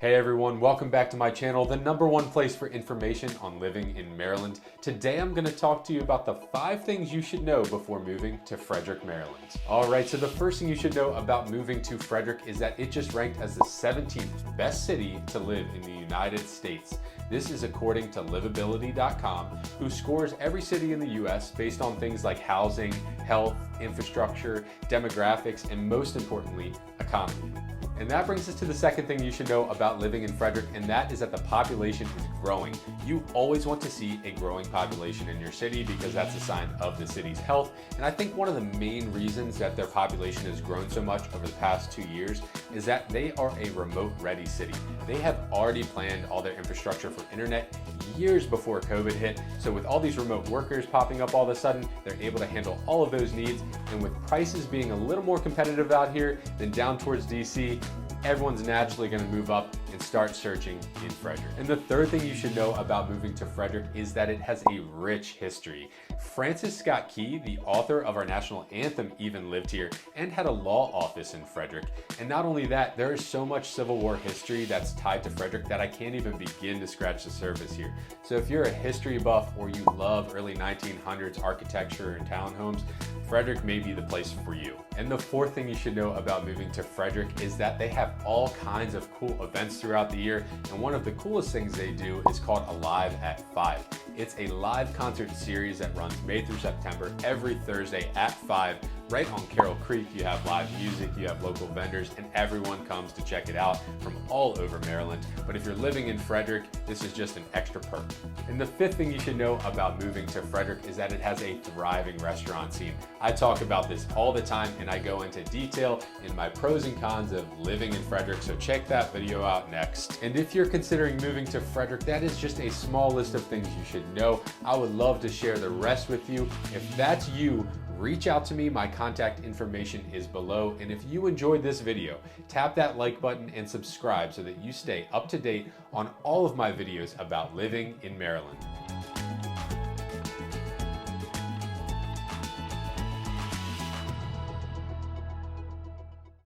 Hey everyone, welcome back to my channel, the #1 place for information on living in Maryland. Today I'm going to talk to you about the 5 things you should know before moving to Frederick, Maryland. Alright, so the first thing you should know about moving to Frederick is that it just ranked as the 17th best city to live in the United States. This is according to livability.com, who scores every city in the US based on things like housing, health, infrastructure, demographics, and most importantly, economy. And that brings us to the second thing you should know about living in Frederick, and that is that the population is growing. You always want to see a growing population in your city because that's a sign of the city's health. And I think one of the main reasons that their population has grown so much over the past 2 years is that they are a remote-ready city. They have already planned all their infrastructure for internet years before COVID hit. So with all these remote workers popping up all of a sudden, they're able to handle all of those needs. And with prices being a little more competitive out here than down towards DC, everyone's naturally going to move up and start searching in Frederick. And the third thing you should know about moving to Frederick is that it has a rich history. Francis Scott Key, the author of our national anthem, even lived here and had a law office in Frederick. And not only that, there is so much Civil War history that's tied to Frederick that I can't even begin to scratch the surface here. So if you're a history buff or you love early 1900s architecture and townhomes, Frederick may be the place for you. And the fourth thing you should know about moving to Frederick is that they have all kinds of cool events throughout the year. And one of the coolest things they do is called Alive at 5. It's a live concert series that runs May through September every Thursday at 5. Right on Carroll Creek, you have live music, you have local vendors, and everyone comes to check it out from all over Maryland. But if you're living in Frederick, this is just an extra perk. And the fifth thing you should know about moving to Frederick is that it has a thriving restaurant scene. I talk about this all the time and I go into detail in my pros and cons of living in Frederick, so check that video out next. And if you're considering moving to Frederick, that is just a small list of things you should know. I would love to share the rest with you. If that's you, reach out to me. My contact information is below. And if you enjoyed this video, tap that like button and subscribe so that you stay up to date on all of my videos about living in Maryland.